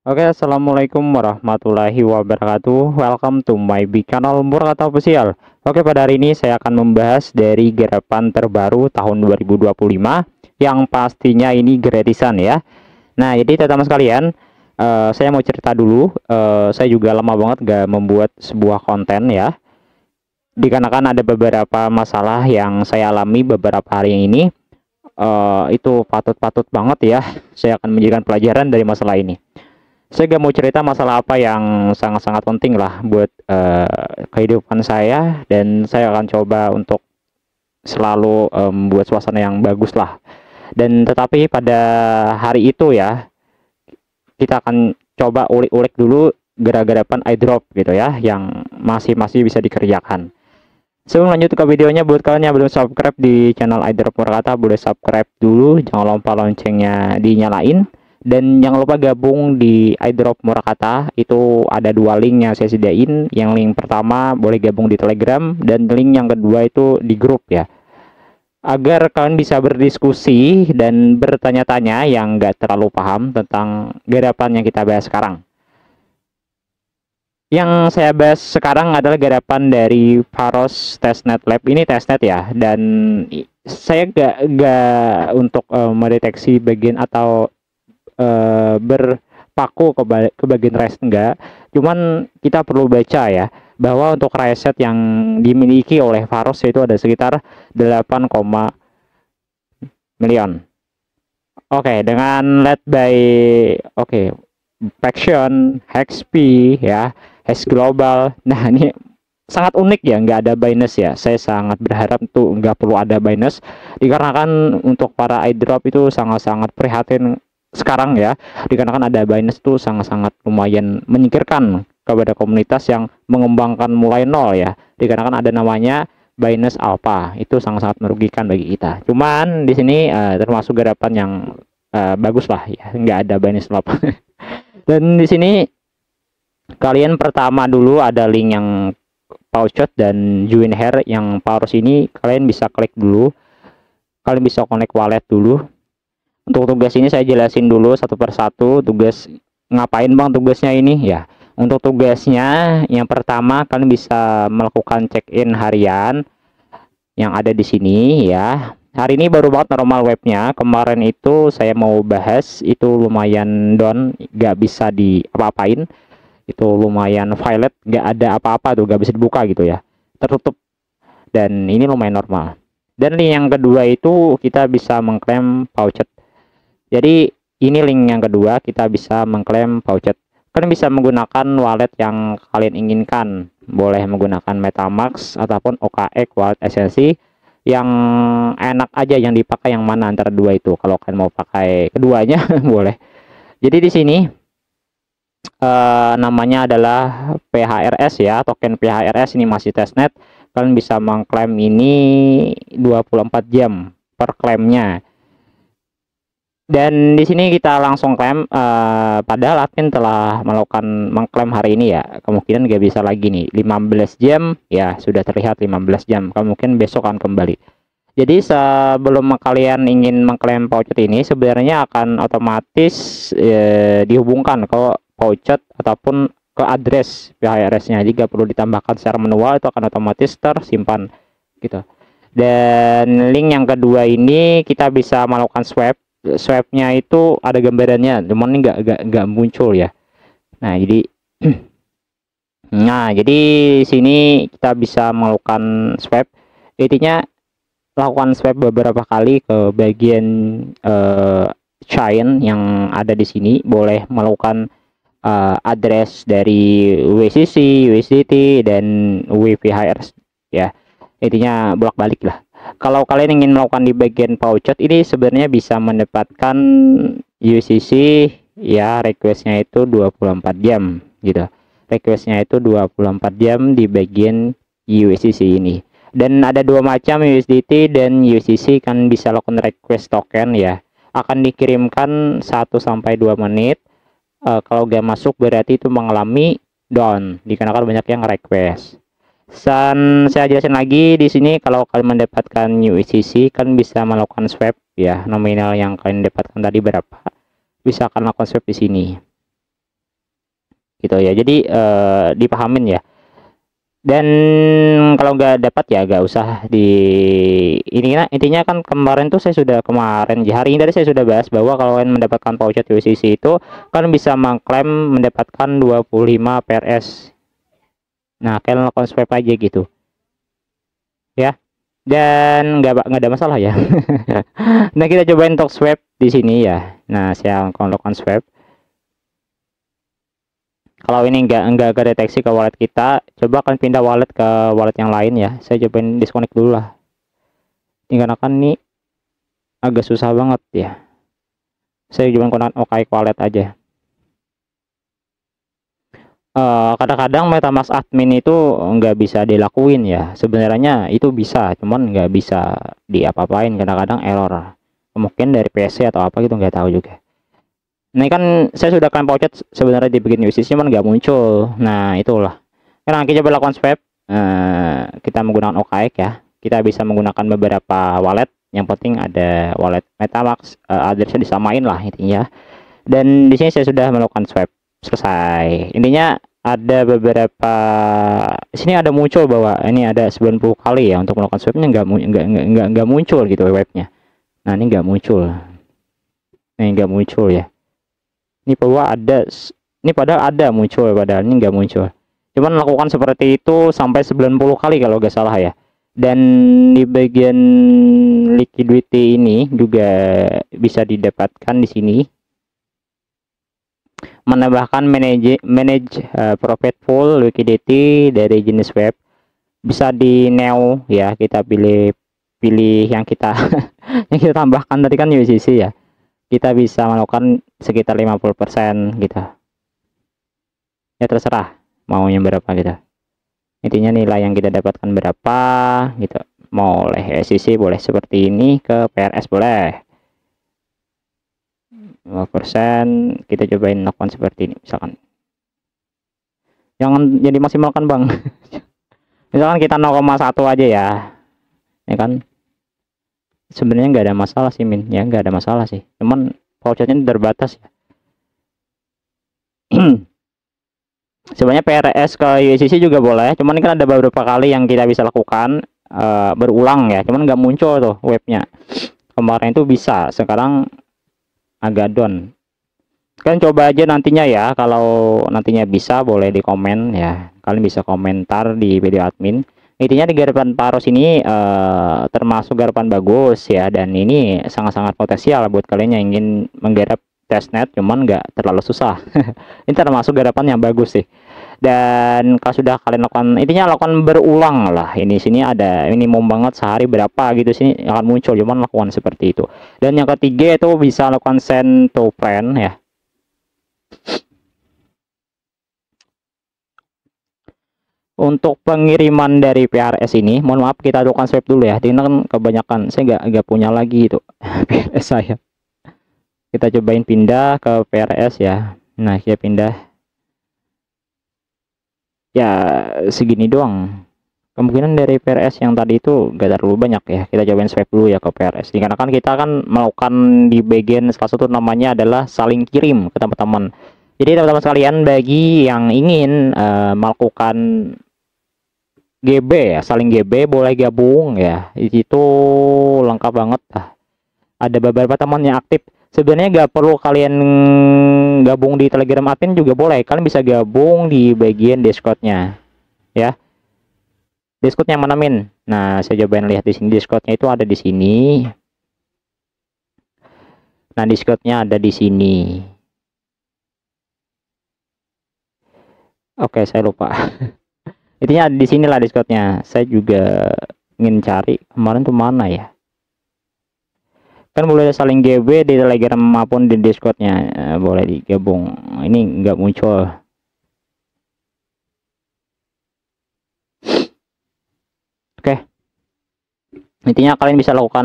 Oke, assalamualaikum warahmatullahi wabarakatuh. Welcome to my big channel Murata Official. Oke, pada hari ini saya akan membahas dari garapan terbaru tahun 2025 yang pastinya ini gratisan ya. Nah, jadi teman-teman sekalian, saya mau cerita dulu. Saya juga lama banget gak membuat sebuah konten ya, dikarenakan ada beberapa masalah yang saya alami beberapa hari ini. Itu patut-patut banget ya. Saya akan menjadikan pelajaran dari masalah ini. Saya gak mau cerita masalah apa yang sangat-sangat penting lah buat kehidupan saya, dan saya akan coba untuk selalu buat suasana yang bagus lah. Dan tetapi pada hari itu ya, kita akan coba ulik-ulik dulu gara-garapan iDrop gitu ya, yang masih bisa dikerjakan. Sebelum lanjut ke videonya, buat kalian yang belum subscribe di channel iDrop Murata, boleh subscribe dulu, jangan lupa loncengnya dinyalain. Dan jangan lupa gabung di iDrop Murakata. Itu ada dua link yang saya sediain. Yang link pertama boleh gabung di Telegram, dan link yang kedua itu di grup ya, agar kalian bisa berdiskusi dan bertanya-tanya yang nggak terlalu paham tentang garapan yang kita bahas sekarang. Yang saya bahas sekarang adalah garapan dari Pharos Testnet Lab. Ini testnet ya, dan saya gak untuk mendeteksi bagian atau berpaku ke bagian reset, enggak. Cuman kita perlu baca ya, bahwa untuk reset yang dimiliki oleh Pharos itu ada sekitar 8, milion. Oke, dengan led by faction, HXP ya, Hex Global. Nah, ini sangat unik ya, nggak ada Binance ya. Saya sangat berharap tuh nggak perlu ada Binance, dikarenakan untuk para iDrop itu sangat-sangat prihatin sekarang ya, dikarenakan ada Binance tuh sangat-sangat lumayan menyingkirkan kepada komunitas yang mengembangkan mulai nol ya, dikarenakan ada namanya Binance Alpha. Itu sangat-sangat merugikan bagi kita. Cuman di sini termasuk garapan yang bagus lah ya, nggak ada Binance Alpha. Dan di sini kalian pertama dulu ada link yang Pouchot dan Join Here yang Pharos ini, kalian bisa klik dulu, kalian bisa connect wallet dulu. Untuk tugas ini saya jelasin dulu satu persatu. Tugas ngapain bang tugasnya ini ya. Untuk tugasnya yang pertama, kalian bisa melakukan check-in harian yang ada di sini ya. Hari ini baru banget normal webnya. Kemarin itu saya mau bahas itu lumayan down, gak bisa di apa-apain. Itu lumayan violet, gak ada apa-apa tuh, gak bisa dibuka gitu ya, tertutup. Dan ini lumayan normal. Dan link yang kedua itu kita bisa mengklaim Pouchet. Jadi ini link yang kedua, kita bisa mengklaim Pouchet. Kalian bisa menggunakan wallet yang kalian inginkan. Boleh menggunakan MetaMask ataupun OKX wallet esensi. Yang enak aja yang dipakai yang mana antara dua itu. Kalau kalian mau pakai keduanya boleh. Jadi di sini namanya adalah PHRS ya, token PHRS. Ini masih testnet. Kalian bisa mengklaim ini 24 jam per klaimnya. Dan di sini kita langsung klaim, padahal admin telah melakukan mengklaim hari ini ya, kemungkinan gak bisa lagi nih 15 jam ya, sudah terlihat 15 jam, kemungkinan besok akan kembali. Jadi sebelum kalian ingin mengklaim Pouchet ini, sebenarnya akan otomatis dihubungkan ke Pouchet ataupun ke address PHRS nya. Jika perlu ditambahkan secara manual, itu akan otomatis tersimpan gitu. Dan link yang kedua ini kita bisa melakukan swabnya, itu ada gambarannya, cuman ini nggak muncul ya. Nah jadi jadi sini kita bisa melakukan swab. Intinya lakukan swab beberapa kali ke bagian chain yang ada di sini. Boleh melakukan address dari WCC, USDT, dan WPHRS ya. Intinya bolak-balik lah. Kalau kalian ingin melakukan di bagian Pouchet ini, sebenarnya bisa mendapatkan UCC ya, requestnya itu 24 jam gitu. Requestnya itu 24 jam di bagian USDC ini. Dan ada dua macam, USDT dan UCC. Kan bisa lakukan request token ya. Akan dikirimkan 1-2 menit. Kalau gak masuk berarti itu mengalami down, dikarenakan banyak yang request. Dan saya jelasin lagi di sini, kalau kalian mendapatkan USDC kan bisa melakukan swap ya, nominal yang kalian dapatkan tadi berapa, bisa akan lakukan swap di sini. gitu ya. Jadi dipahamin ya. Dan kalau nggak dapat ya nggak usah di ini. Intinya kan kemarin tuh saya sudah kemarin di hari ini tadi saya sudah bahas bahwa kalau kalian mendapatkan voucher USDC itu kan bisa mengklaim mendapatkan 25 PRS. Nah, kalian lakukan swipe aja gitu ya, dan nggak ada masalah ya. Nah, kita cobain untuk swipe di sini ya. Nah, saya akan lakukan swipe. Kalau ini nggak kedeteksi ke wallet kita, coba akan pindah wallet ke wallet yang lain ya. Saya cobain disconnect dulu lah. Ini karena kan ini agak susah banget ya. Saya coba gunakan OKX wallet aja. Kadang-kadang MetaMask admin itu nggak bisa dilakuin ya. Sebenarnya itu bisa, cuman nggak bisa diapa-apain. Kadang-kadang error. Mungkin dari PC atau apa gitu, nggak tahu juga. Ini kan saya sudah klaim voucher sebenarnya di bagian USDC cuman nggak muncul. Nah, itulah. Karena kita coba lakukan swipe, kita menggunakan OKX ya. Kita bisa menggunakan beberapa wallet. Yang penting ada wallet MetaMask, addressnya disamain lah intinya. Dan di sini saya sudah melakukan swipe, selesai. Intinya ada beberapa sini ada muncul bahwa ini ada 90 kali ya untuk melakukan swipe-nya nggak muncul gitu webnya. Nah, ini nggak muncul. Ini nggak muncul ya. Ini bahwa ada, ini padahal ada muncul, padahal ini nggak muncul. Cuman lakukan seperti itu sampai 90 kali kalau nggak salah ya. Dan di bagian liquidity ini juga bisa didapatkan di sini. Menambahkan manage profit pool liquidity dari jenis web. Bisa di new ya, kita pilih yang kita yang kita tambahkan tadi kan USDC ya. Kita bisa melakukan sekitar 50% gitu ya, terserah maunya berapa gitu. Intinya nilai yang kita dapatkan berapa gitu. Mau oleh USDC boleh seperti ini, ke PRS boleh 5%. Kita cobain lakukan seperti ini misalkan. Jangan jadi maksimalkan bang. Misalkan kita 0,1 aja ya, ya kan. Sebenarnya nggak ada masalah sih min ya, nggak ada masalah sih, cuman vouchernya terbatas ya. Sebenarnya PRS ke USDC juga boleh, cuman ini kan ada beberapa kali yang kita bisa lakukan berulang ya, cuman nggak muncul tuh webnya. Kemarin itu bisa, sekarang agak down. Kalian coba aja nantinya ya, kalau nantinya bisa boleh di komen ya, kalian bisa komentar di video admin. Intinya di garapan Paros ini termasuk garapan bagus ya, dan ini sangat-sangat potensial buat kalian yang ingin menggarap testnet, cuman nggak terlalu susah. Ini termasuk garapan yang bagus sih. Dan kalau sudah kalian lakukan, intinya lakukan berulang lah. Ini sini ada minimum banget sehari berapa gitu sini akan muncul, cuman lakukan seperti itu. Dan yang ketiga itu bisa lakukan send to friend ya. Untuk pengiriman dari PRS ini, mohon maaf kita lakukan swipe dulu ya. Ini kan kebanyakan saya nggak punya lagi itu PRS saya. Kita cobain pindah ke PRS ya. Nah, kita pindah. Ya segini doang. Kemungkinan dari PRS yang tadi itu nggak terlalu banyak ya. Kita cobain swipe dulu ya ke PRS. Dikarenakan kita kan melakukan di bagian salah satu namanya adalah saling kirim ke teman-teman. Jadi teman-teman sekalian, bagi yang ingin melakukan GB ya, saling GB boleh gabung ya. Itu lengkap banget lah. Ada beberapa teman yang aktif. Sebenarnya nggak perlu kalian gabung di Telegram admin juga boleh. Kalian bisa gabung di bagian Discord-nya ya. Discord-nya mana min? Nah, saya cobain lihat di sini. Discord-nya itu ada di sini. Nah, Discord-nya ada di sini. Oke, saya lupa. Intinya di sinilah Discord-nya. Saya juga ingin cari kemarin tuh mana ya. Kan boleh saling GB di Telegram maupun di Discord-nya, boleh digabung. Ini nggak muncul. Oke. Intinya kalian bisa lakukan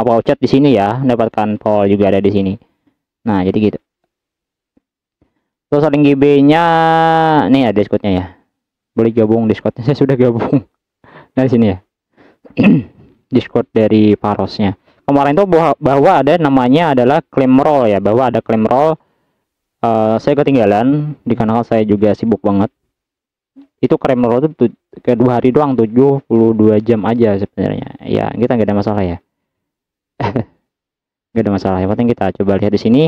voucher di sini ya, mendapatkan poll juga ada di sini. Nah, jadi gitu. Terus saling GB-nya nih ada Discord-nya ya. Boleh gabung Discord-nya. Saya sudah gabung. Nah, di sini ya. Discord dari Parosnya. Kemarin tuh bahwa ada namanya adalah claim roll ya, bahwa ada claim roll Saya ketinggalan dikarenakan saya juga sibuk banget. Itu krem roll itu ke 2 hari doang, 72 jam aja sebenarnya. Ya, kita nggak ada masalah ya. Nggak ada masalah. Yang penting kita coba lihat di sini.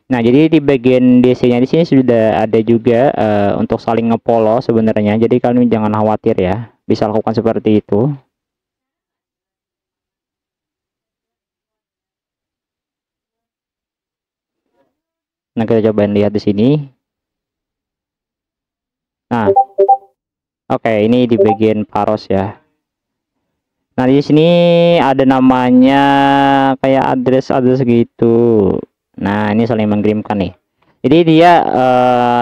Nah, jadi di bagian DC-nya di sini sudah ada juga untuk saling ngepolo sebenarnya. Jadi kalian jangan khawatir ya. Bisa lakukan seperti itu. Nah, kita coba lihat di sini. Nah, oke, ini di bagian paros ya. Nah, di sini ada namanya kayak address gitu. Nah, ini saling mengirimkan nih. Jadi dia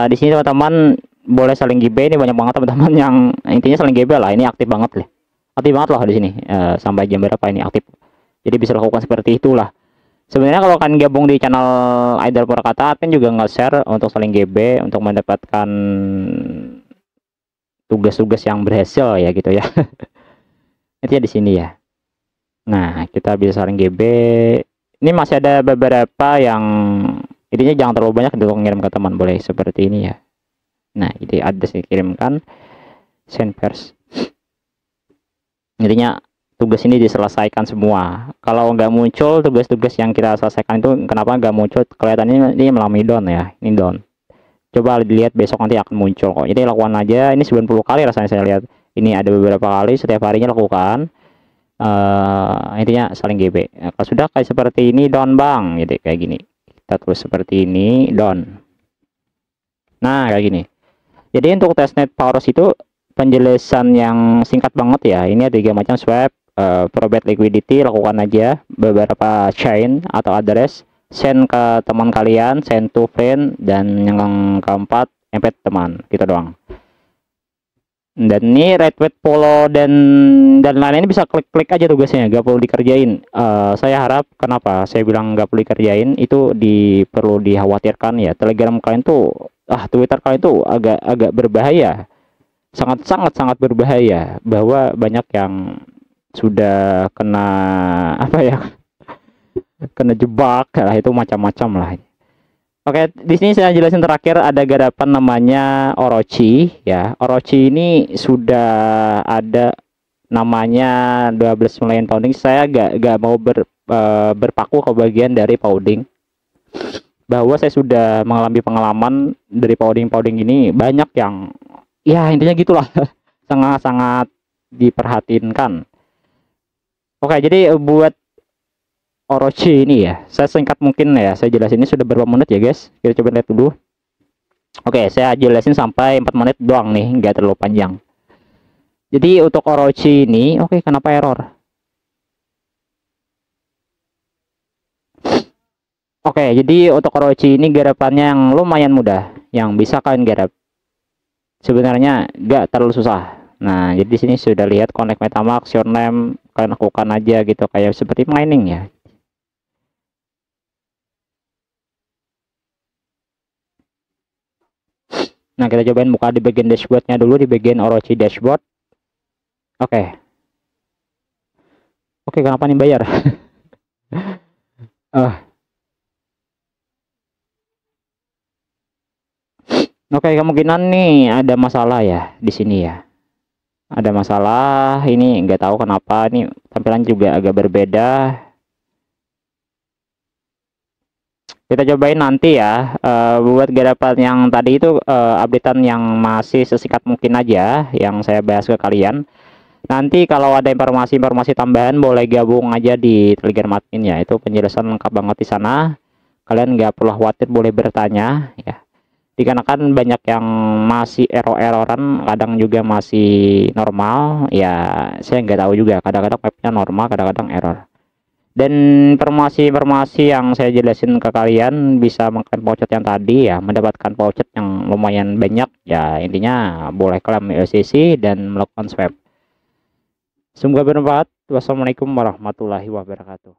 di sini teman-teman boleh saling GB. Ini banyak banget teman-teman yang intinya saling GB lah. Ini aktif banget lah. Aktif banget loh di sini. Sampai jam berapa ini aktif. Jadi bisa lakukan seperti itulah. Sebenarnya kalau kan gabung di channel Idol Purwakarta kan juga nge-share untuk saling GB untuk mendapatkan tugas-tugas yang berhasil ya gitu ya. Itu ya di sini ya. Nah, kita bisa saling GB. Ini masih ada beberapa yang intinya jangan terlalu banyak untuk ngirim ke teman, boleh seperti ini ya. Nah, ini ada sih kirimkan send first. Intinya tugas ini diselesaikan semua. Kalau nggak muncul tugas-tugas yang kita selesaikan itu kenapa nggak muncul? Kelihatannya ini melalui down ya. Ini down. Coba dilihat besok nanti akan muncul kok. Jadi lakukan aja. Ini 90 kali rasanya saya lihat. Ini ada beberapa kali setiap harinya lakukan. Intinya saling GB. Nah, kalau sudah kayak seperti ini down bang, gitu kayak gini. Kita tulis seperti ini down. Nah kayak gini. Jadi untuk testnet powers itu penjelasan yang singkat banget ya. Ini ada 3 macam swap, probate liquidity, lakukan aja beberapa chain atau address, send ke teman kalian, send to friend, dan yang keempat embed teman, gitu doang. Dan ini retweet, follow, dan lain-lain ini bisa klik-klik aja tugasnya, gak perlu dikerjain. Saya harap kenapa saya bilang gak perlu dikerjain itu perlu dikhawatirkan ya. Telegram kalian tuh Twitter kalian tuh agak berbahaya, sangat berbahaya, bahwa banyak yang sudah kena apa ya, kena jebak lah, itu macam-macam lah. Oke, di sini saya jelasin terakhir ada garapan namanya Orochi ya. Orochi ini sudah ada namanya 12 million pounding. Saya gak mau berpaku ke bagian dari pounding, bahwa saya sudah mengalami pengalaman dari pounding ini banyak yang ya intinya gitulah sangat diperhatinkan. Oke, jadi buat Orochi ini ya, saya singkat mungkin ya, saya jelasin ini sudah berapa menit ya guys, kita coba lihat dulu. Oke, saya jelasin sampai 4 menit doang nih, nggak terlalu panjang. Jadi untuk Orochi ini, oke, kenapa error? Oke, jadi untuk Orochi ini garapannya yang lumayan mudah, yang bisa kalian garap. Sebenarnya nggak terlalu susah. Nah, jadi di sini sudah lihat connect MetaMask, your name, kalian lakukan aja gitu, kayak seperti mining ya. Nah, kita cobain buka di bagian dashboardnya dulu, di bagian Orochi dashboard. Oke. Oke, kenapa nih bayar? Oke, kemungkinan nih ada masalah ya di sini ya. Ada masalah, ini nggak tahu kenapa, ini tampilan juga agak berbeda. Kita cobain nanti ya, buat garapan yang tadi itu updatean yang masih sesingkat mungkin aja yang saya bahas ke kalian. Nanti kalau ada informasi-informasi tambahan boleh gabung aja di Telegram admin ya, itu penjelasan lengkap banget di sana. Kalian nggak perlu khawatir, boleh bertanya ya. Dikarenakan banyak yang masih error-erroran, kadang juga masih normal ya, saya nggak tahu juga, kadang-kadang webnya normal, kadang-kadang error. Dan informasi-informasi yang saya jelasin ke kalian bisa mengklaim voucher yang tadi ya, mendapatkan voucher yang lumayan banyak ya. Intinya boleh klaim LCC dan melakukan swap. Semoga bermanfaat. Wassalamualaikum warahmatullahi wabarakatuh.